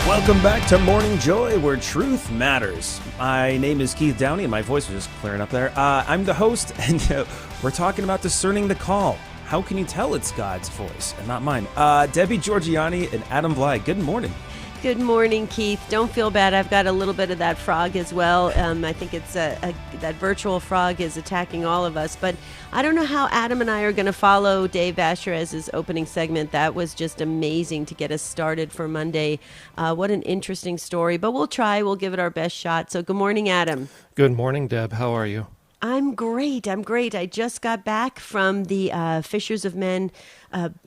Welcome back to Morning Joy, where truth matters. My name is Keith Downey, and my voice was just clearing up there. I'm the host, and we're talking about discerning the call. How can you tell it's God's voice and not mine? Debbie Georgianni and Adam Blai, good morning. Good morning, Keith. Don't feel bad. I've got a little bit of that frog as well. I think it's that virtual frog is attacking all of us. But I don't know how Adam and I are going to follow Dave Vasherez's opening segment. That was just amazing to get us started for Monday. What an interesting story. But we'll try. We'll give it our best shot. So good morning, Adam. Good morning, Deb. How are you? I'm great. I just got back from the Fishers of Men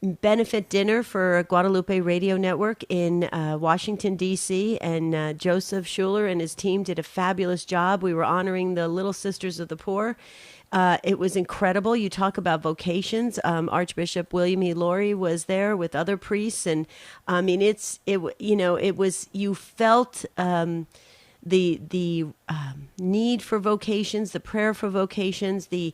benefit dinner for Guadalupe Radio Network in Washington, D.C., and Joseph Schuler and his team did a fabulous job. We were honoring the Little Sisters of the Poor. It was incredible. You talk about vocations. Archbishop William E. Laurie was there with other priests, and I mean, you felt the need for vocations, the prayer for vocations, you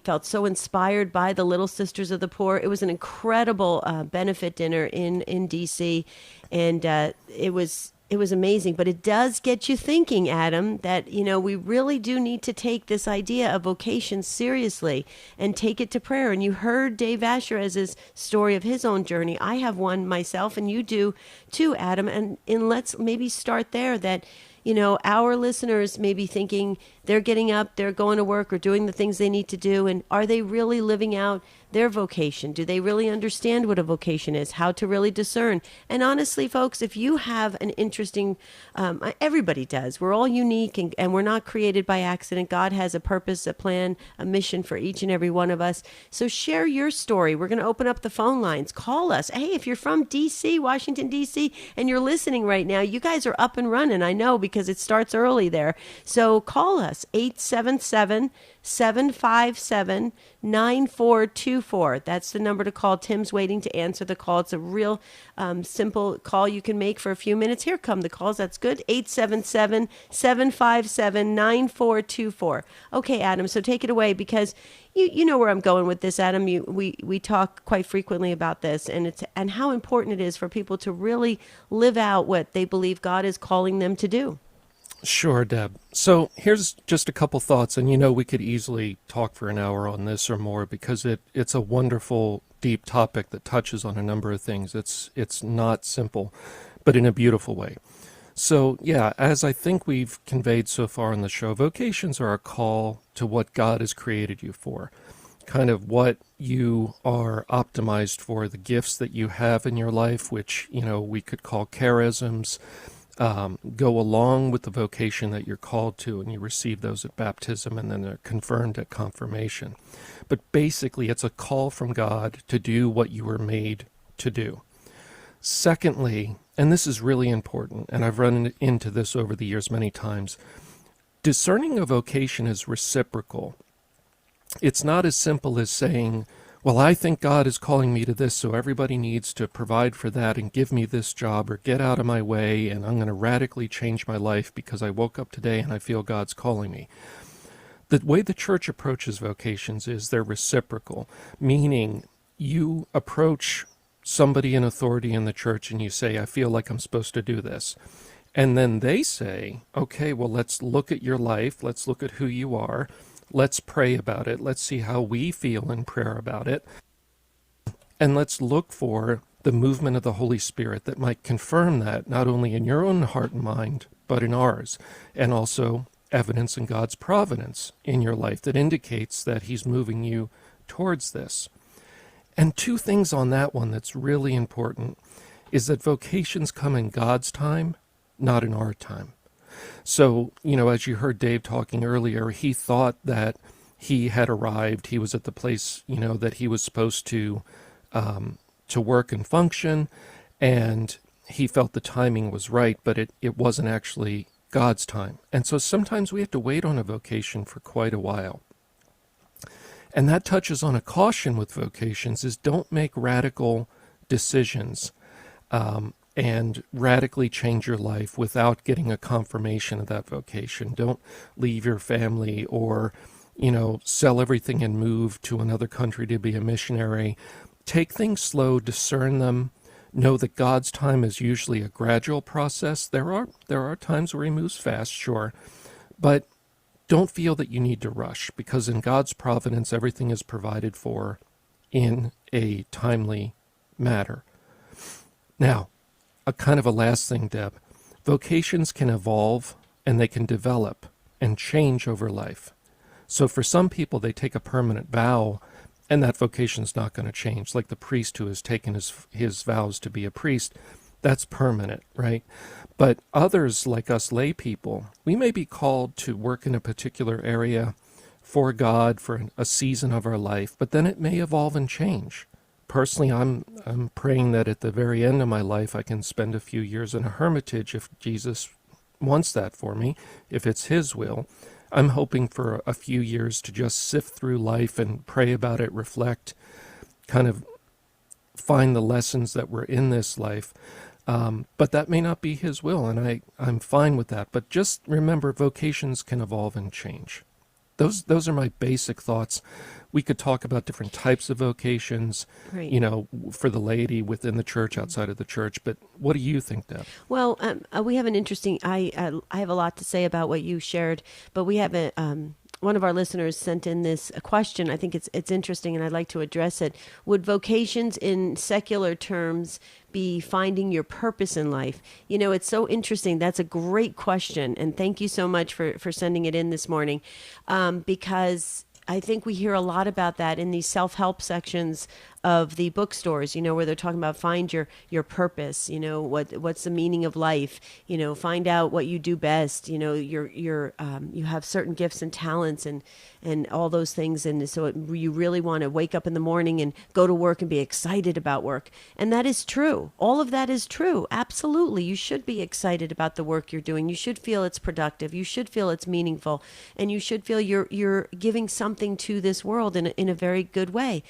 felt so inspired by the Little Sisters of the Poor. It was an incredible benefit dinner in D.C., and it was amazing. But it does get you thinking, Adam, that, we really do need to take this idea of vocation seriously and take it to prayer. And you heard Dave Vasherez's story of his own journey. I have one myself, and you do too, Adam. And let's maybe start there, that our listeners may be thinking they're getting up, they're going to work or doing the things they need to do. And are they really living out their vocation? Do they really understand what a vocation is, how to really discern? And honestly, folks, if you have an interesting, everybody does. We're all unique and we're not created by accident. God has a purpose, a plan, a mission for each and every one of us. So share your story. We're going to open up the phone lines. Call us. Hey, if you're from D.C., Washington, D.C., and you're listening right now, you guys are up and running. I know, because it starts early there. So call us, 877-757-9424. That's the number to call. Tim's waiting to answer the call. It's a real simple call you can make for a few minutes. Here come the calls. That's good. 877-757-9424. Okay, Adam, so take it away, because you know where I'm going with this, Adam. We talk quite frequently about this, and how important it is for people to really live out what they believe God is calling them to do. Sure, Deb. So here's just a couple thoughts, and we could easily talk for an hour on this or more, because it's a wonderful, deep topic that touches on a number of things. It's not simple, but in a beautiful way. So yeah, as I think we've conveyed so far in the show, vocations are a call to what God has created you for, kind of what you are optimized for, the gifts that you have in your life, which, we could call charisms, go along with the vocation that you're called to, and you receive those at baptism, and then they're confirmed at confirmation. But basically, it's a call from God to do what you were made to do. Secondly, and this is really important, and I've run into this over the years many times, discerning a vocation is reciprocal. It's not as simple as saying, well, I think God is calling me to this, so everybody needs to provide for that and give me this job or get out of my way, and I'm going to radically change my life because I woke up today and I feel God's calling me. The way the church approaches vocations is they're reciprocal, meaning you approach somebody in authority in the church and you say, I feel like I'm supposed to do this. And then they say, okay, well, let's look at your life. Let's look at who you are. Let's pray about it. Let's see how we feel in prayer about it. And let's look for the movement of the Holy Spirit that might confirm that, not only in your own heart and mind, but in ours. And also evidence in God's providence in your life that indicates that He's moving you towards this. And two things on that one that's really important is that vocations come in God's time, not in our time. So, as you heard Dave talking earlier, he thought that he had arrived. He was at the place, that he was supposed to work and function, and he felt the timing was right, but it wasn't actually God's time. And so sometimes we have to wait on a vocation for quite a while. And that touches on a caution with vocations, is don't make radical decisions and radically change your life without getting a confirmation of that vocation. Don't leave your family or, sell everything and move to another country to be a missionary. Take things slow, discern them, Know that God's time is usually a gradual process. There are times where he moves fast, sure, but don't feel that you need to rush, because in God's providence, everything is provided for in a timely manner. Now, a kind of a last thing, Deb. Vocations can evolve and they can develop and change over life. So for some people, they take a permanent vow, and that vocation's not going to change. Like the priest who has taken his vows to be a priest, that's permanent, right? But others, like us lay people, we may be called to work in a particular area for God for a season of our life, but then it may evolve and change. Personally, I'm praying that at the very end of my life, I can spend a few years in a hermitage if Jesus wants that for me, if it's his will. I'm hoping for a few years to just sift through life and pray about it, reflect, kind of find the lessons that were in this life. But that may not be his will, and I'm fine with that. But just remember, vocations can evolve and change. Those are my basic thoughts. We could talk about different types of vocations, Right. For the laity within the church, outside of the church. But what do you think, Deb? Well, we have an interesting. I have a lot to say about what you shared, but we have one of our listeners sent in this question. I think it's interesting, and I'd like to address it. Would vocations, in secular terms, be finding your purpose in life? It's so interesting. That's a great question, and thank you so much for sending it in this morning, because I think we hear a lot about that in these self-help sections of the bookstores, where they're talking about find your purpose, what's the meaning of life, find out what you do best, you have certain gifts and talents and all those things. And so you really want to wake up in the morning and go to work and be excited about work. And that is true. All of that is true. Absolutely. You should be excited about the work you're doing. You should feel it's productive. You should feel it's meaningful. And you should feel you're giving something to this world in a very good way,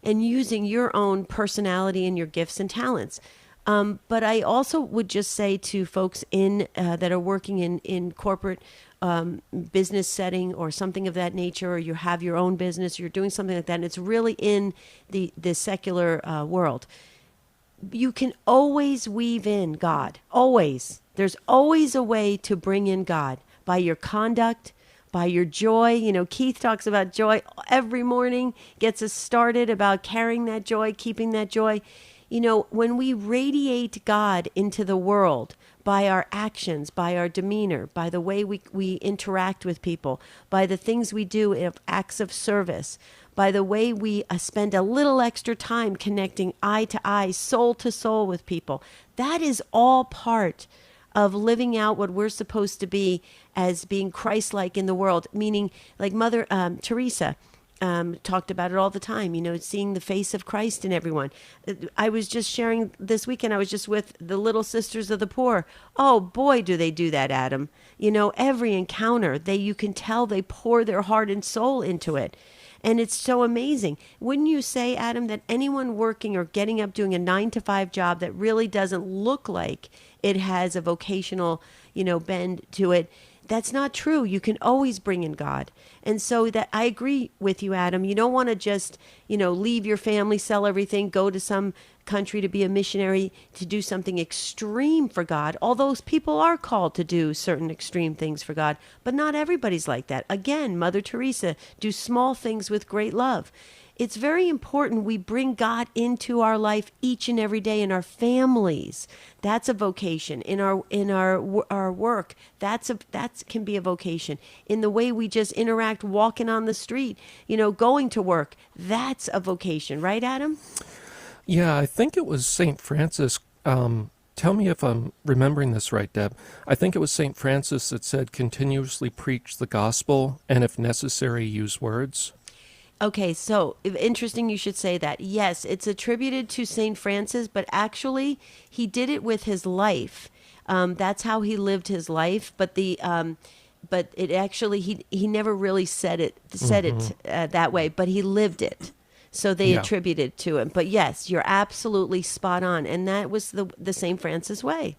and using your own personality and your gifts and talents. But I also would just say to folks that are working in corporate business setting or something of that nature, or you have your own business, you're doing something like that, and it's really in the secular world, you can always weave in God. Always. There's always a way to bring in God by your conduct, by your joy. Keith talks about joy every morning, gets us started about carrying that joy, keeping that joy. When we radiate God into the world by our actions, by our demeanor, by the way we interact with people, by the things we do of acts of service, by the way we spend a little extra time connecting eye to eye, soul to soul with people, that is all part of living out what we're supposed to be as being Christ-like in the world, meaning like Mother Teresa talked about it all the time, seeing the face of Christ in everyone. I was just sharing this weekend, I was just with the Little Sisters of the Poor. Oh boy, do they do that, Adam. Every encounter, you can tell they pour their heart and soul into it. And it's so amazing. Wouldn't you say, Adam, that anyone working or getting up doing a 9-to-5 job that really doesn't look like it has a vocational, bend to it, that's not true. You can always bring in God. And so that I agree with you, Adam. You don't want to just, leave your family, sell everything, go to some country to be a missionary, to do something extreme for God. Although people are called to do certain extreme things for God, but not everybody's like that. Again, Mother Teresa, do small things with great love. It's very important we bring God into our life each and every day in our families. That's a vocation. In our work, that can be a vocation. In the way we just interact, walking on the street, going to work, that's a vocation, right, Adam? Yeah, I think it was St. Francis. Tell me if I'm remembering this right, Deb. I think it was St. Francis that said, continuously preach the gospel, and if necessary, use words. Okay, so interesting you should say that. Yes, it's attributed to St. Francis, but actually he did it with his life. That's how he lived his life. But it actually he never really said it that way, but he lived it. So they attributed to him. But yes, you're absolutely spot on, and that was the St. Francis way.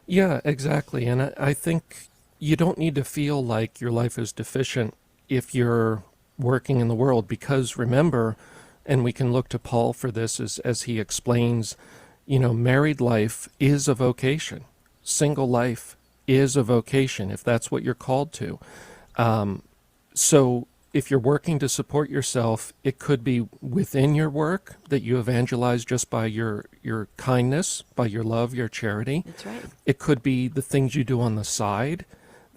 Yeah, exactly. And I think you don't need to feel like your life is deficient if you're working in the world, because remember, and we can look to Paul for this as he explains Married life is a vocation. Single life is a vocation, if that's what you're called to. So if you're working to support yourself, it could be within your work that you evangelize just by your kindness, by your love, your charity. That's right. It could be the things you do on the side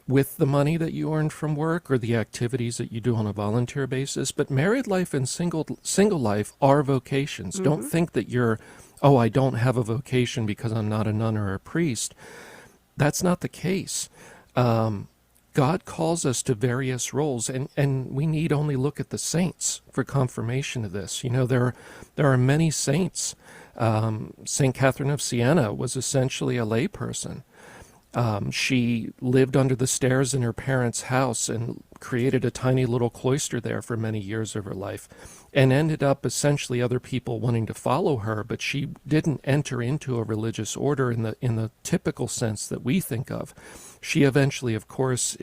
with the money that you earn from work, or the activities that you do on a volunteer basis. But married life and single life are vocations. Mm-hmm. Don't think that I don't have a vocation because I'm not a nun or a priest. That's not the case. God calls us to various roles, and we need only look at the saints for confirmation of this. There are many saints. St. Catherine of Siena was essentially a layperson. She lived under the stairs in her parents' house and created a tiny little cloister there for many years of her life, and ended up essentially other people wanting to follow her, but she didn't enter into a religious order in the typical sense that we think of. She eventually, of course,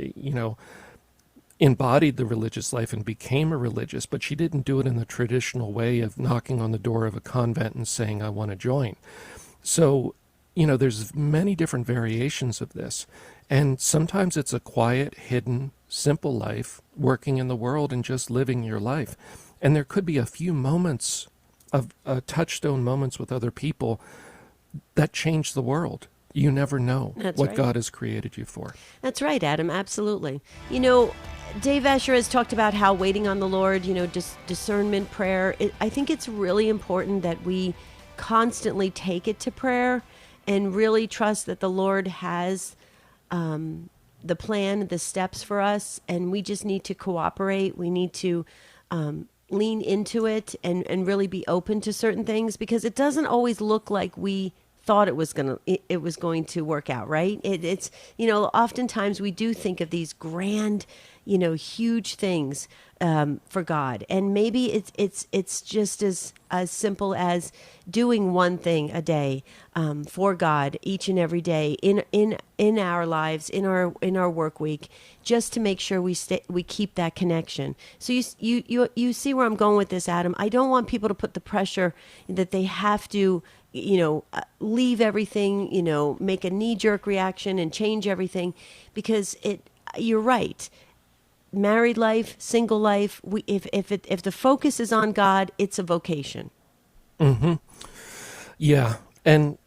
embodied the religious life and became a religious, but she didn't do it in the traditional way of knocking on the door of a convent and saying, I want to join. So, there's many different variations of this. And sometimes it's a quiet, hidden, simple life, working in the world and just living your life. And there could be a few moments of touchstone moments with other people that change the world. You never know what God has created you for. That's right, Adam. Absolutely. Dave Asher has talked about how waiting on the Lord, discernment, prayer. I think it's really important that we constantly take it to prayer and really trust that the Lord has the plan, the steps for us, and we just need to cooperate. We need to lean into it and really be open to certain things, because it doesn't always look like we thought it was going to work out, right? It's oftentimes we do think of these grand, huge things for God, and maybe it's just as simple as doing one thing a day for God each and every day in our lives, in our work week, just to make sure we keep that connection. So you see where I'm going with this, Adam. I don't want people to put the pressure that they have to leave everything, make a knee-jerk reaction and change everything, because you're right. Married life, single life, if the focus is on God, it's a vocation. Mm-hmm. Yeah. And,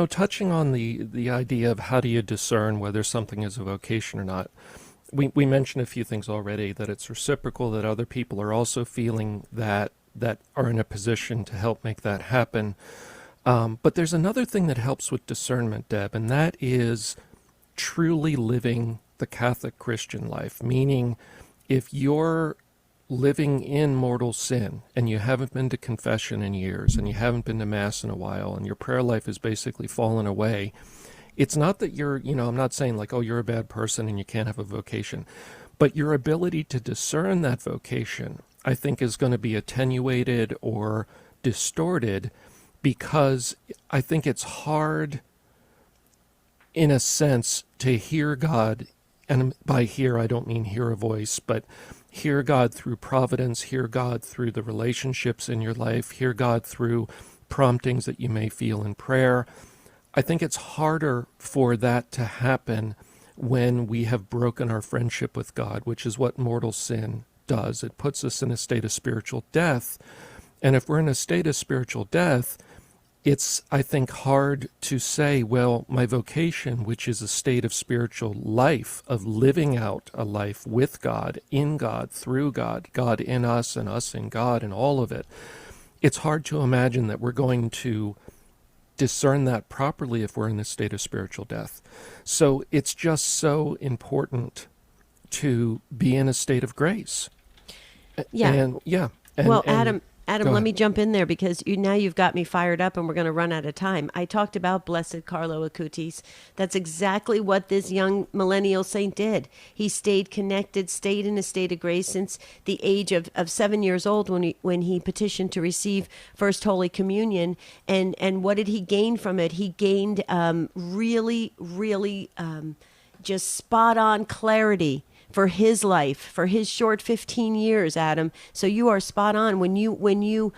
touching on the idea of how do you discern whether something is a vocation or not, we mentioned a few things already, that it's reciprocal, that other people are also feeling that are in a position to help make that happen. But there's another thing that helps with discernment, Deb, and that is truly living the Catholic Christian life, meaning if you're living in mortal sin and you haven't been to confession in years and you haven't been to Mass in a while and your prayer life has basically fallen away, it's not that you're, I'm not saying like, oh, you're a bad person and you can't have a vocation, but your ability to discern that vocation, I think, is going to be attenuated or distorted, because I think it's hard, in a sense, to hear God. And by hear, I don't mean hear a voice, but hear God through providence, hear God through the relationships in your life, hear God through promptings that you may feel in prayer. I think it's harder for that to happen when we have broken our friendship with God, which is what mortal sin does. It puts us in a state of spiritual death. And if we're in a state of spiritual death, it's, I think, hard to say, well, my vocation, which is a state of spiritual life, of living out a life with God, in God, through God, God in us and us in God and all of it. It's hard to imagine that we're going to discern that properly if we're in this state of spiritual death. So it's just so important to be in a state of grace. Yeah. Adam, let me jump in there, because you've got me fired up and we're going to run out of time. I talked about Blessed Carlo Acutis. That's exactly what this young millennial saint did. He stayed connected, stayed in a state of grace since the age of 7 years old when he petitioned to receive First Holy Communion. And what did he gain from it? He gained really just spot-on clarity for his life, for his short 15 years, Adam. So you are spot on when you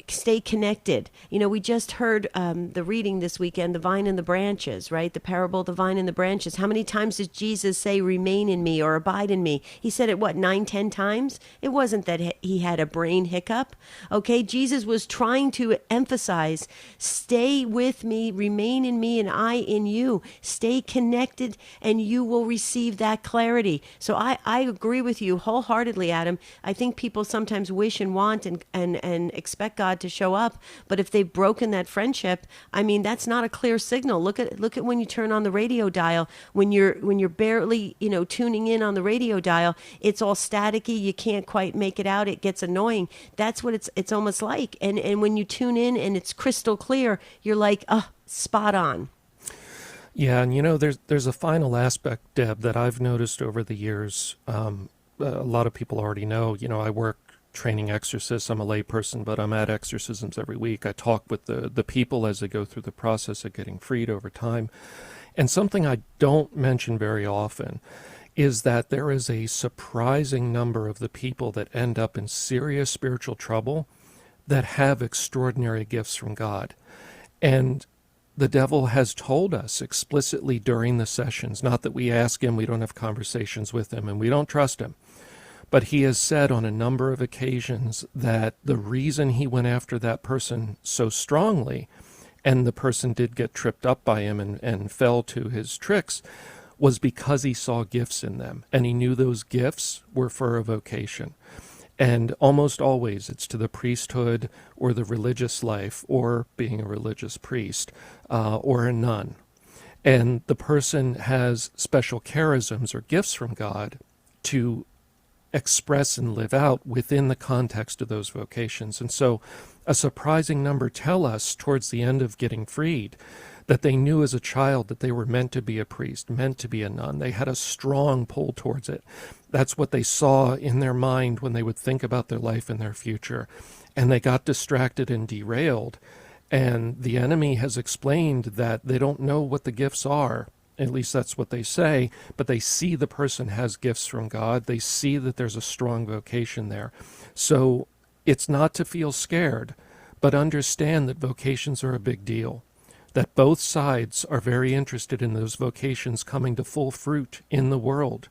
stay connected. We just heard the reading this weekend, the vine and the branches, right? The parable of the vine and the branches. How many times does Jesus say, remain in me or abide in me? He said it, 9, 10 times? It wasn't that he had a brain hiccup. Okay, Jesus was trying to emphasize, stay with me, remain in me, and I in you. Stay connected, and you will receive that clarity. So I agree with you wholeheartedly, Adam. I think people sometimes wish and want and expect God to show up, but if they've broken that friendship, that's not a clear signal. Look at when you turn on the radio dial, when you're barely tuning in on the radio dial, it's all staticky. You can't quite make it out. It gets annoying. That's what it's almost like. And when you tune in and it's crystal clear, you're like, spot on. Yeah, and there's a final aspect, Deb, that I've noticed over the years. A lot of people already know. I work training exorcists. I'm a lay person, but I'm at exorcisms every week. I talk with the people as they go through the process of getting freed over time. And something I don't mention very often is that there is a surprising number of the people that end up in serious spiritual trouble that have extraordinary gifts from God. And the devil has told us explicitly during the sessions, not that we ask him, we don't have conversations with him, and we don't trust him, but he has said on a number of occasions that the reason he went after that person so strongly, and the person did get tripped up by him and fell to his tricks, was because he saw gifts in them, and he knew those gifts were for a vocation. And almost always it's to the priesthood or the religious life or being a religious priest or a nun. And the person has special charisms or gifts from God to express and live out within the context of those vocations. And so a surprising number tell us towards the end of getting freed that they knew as a child that they were meant to be a priest, meant to be a nun. They had a strong pull towards it. That's what they saw in their mind when they would think about their life and their future. And they got distracted and derailed. And the enemy has explained that they don't know what the gifts are. At least that's what they say. But they see the person has gifts from God. They see that there's a strong vocation there. So it's not to feel scared, but understand that vocations are a big deal. That both sides are very interested in those vocations coming to full fruit in the world,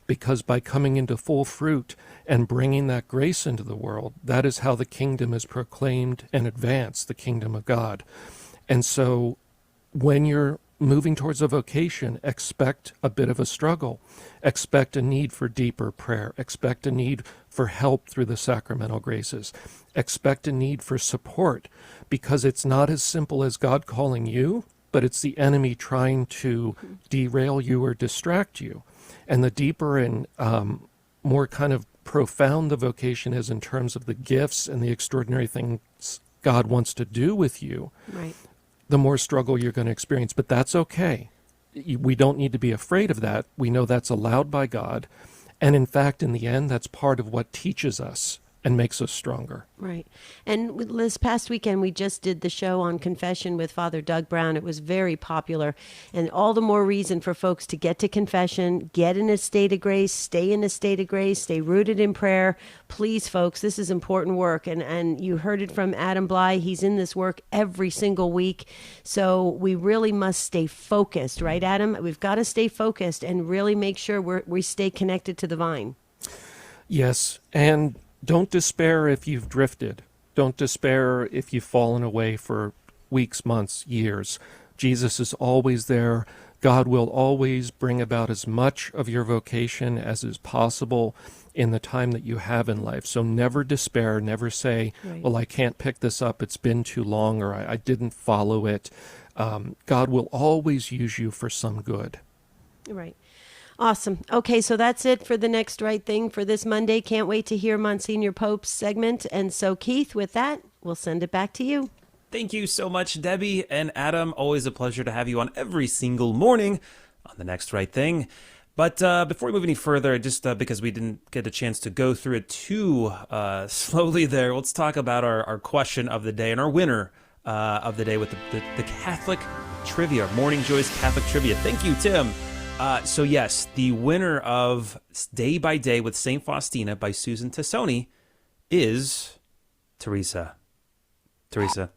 because by coming into full fruit and bringing that grace into the world, that is how the kingdom is proclaimed and advanced, the kingdom of God. And so when you're moving towards a vocation, expect a bit of a struggle, expect a need for deeper prayer, expect a need for help through the sacramental graces, expect a need for support, because it's not as simple as God calling you, but it's the enemy trying to derail you or distract you. And the deeper and more kind of profound the vocation is in terms of the gifts and the extraordinary things God wants to do with you, right, the more struggle you're going to experience. But that's okay. We don't need to be afraid of that. We know that's allowed by God. And in fact, in the end, that's part of what teaches us and makes us stronger. Right. And this past weekend, we just did the show on confession with Father Doug Brown. It was very popular, and all the more reason for folks to get to confession, get in a state of grace, stay in a state of grace, stay rooted in prayer. Please, folks, this is important work. And you heard it from Adam Blai. He's in this work every single week. So we really must stay focused, right, Adam? We've got to stay focused and really make sure we stay connected to the vine. Yes, and don't despair if you've drifted. Don't despair if you've fallen away for weeks, months, years. Jesus is always there. God will always bring about as much of your vocation as is possible in the time that you have in life. So never despair. Never say, right, well, I can't pick this up. It's been too long, or I didn't follow it. God will always use you for some good. Right. Awesome. Okay, so that's it for the Next Right Thing for this Monday. Can't wait to hear Monsignor Pope's segment. And so, Keith, with that, we'll send it back to you. Thank you so much, Debbie and Adam. Always a pleasure to have you on every single morning on the Next Right Thing. But before we move any further, just because we didn't get a chance to go through it too slowly there, let's talk about our question of the day and our winner of the day with the Catholic Trivia, Morning Joy's Catholic Trivia. Thank you, Tim, So yes, the winner of Day by Day with St. Faustina by Susan Tassoni is Teresa.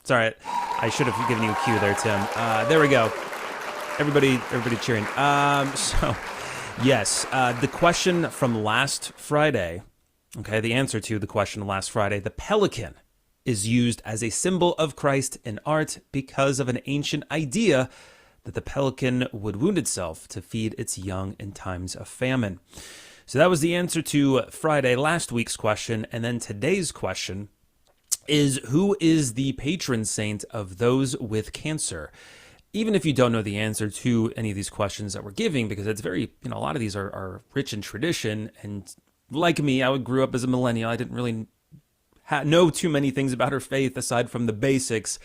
Sorry, I should have given you a cue there, Tim. There we go. Everybody cheering. So yes, the question from last Friday. Okay, the answer to the question last Friday. The pelican is used as a symbol of Christ in art because of an ancient idea that the pelican would wound itself to feed its young in times of famine. So that was the answer to Friday, last week's question. And then today's question is, who is the patron saint of those with cancer? Even if you don't know the answer to any of these questions that we're giving, because it's very, a lot of these are rich in tradition. And like me, I grew up as a millennial. I didn't really know too many things about her faith aside from the basics,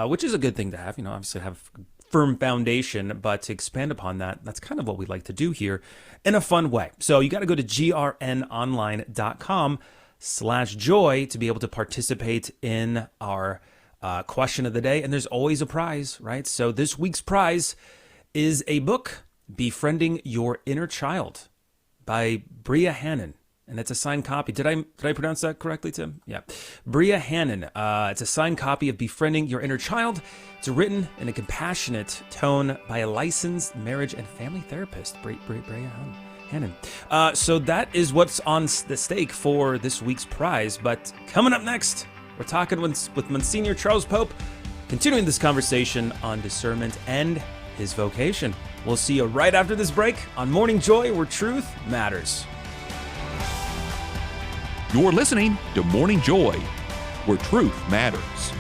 which is a good thing to have, obviously have firm foundation, but to expand upon that, that's kind of what we like to do here in a fun way. So you got to go to grnonline.com/joy to be able to participate in our question of the day. And there's always a prize, right? So this week's prize is a book, Befriending Your Inner Child by Bria Hannon. And it's a signed copy. Did I pronounce that correctly, Tim? Yeah. Bria Hannon. It's a signed copy of Befriending Your Inner Child. It's written in a compassionate tone by a licensed marriage and family therapist, Bria Hannon. So that is what's on the stake for this week's prize. But coming up next, we're talking with Monsignor Charles Pope, continuing this conversation on discernment and his vocation. We'll see you right after this break on Morning Joy, where truth matters. You're listening to Morning Joy, where truth matters.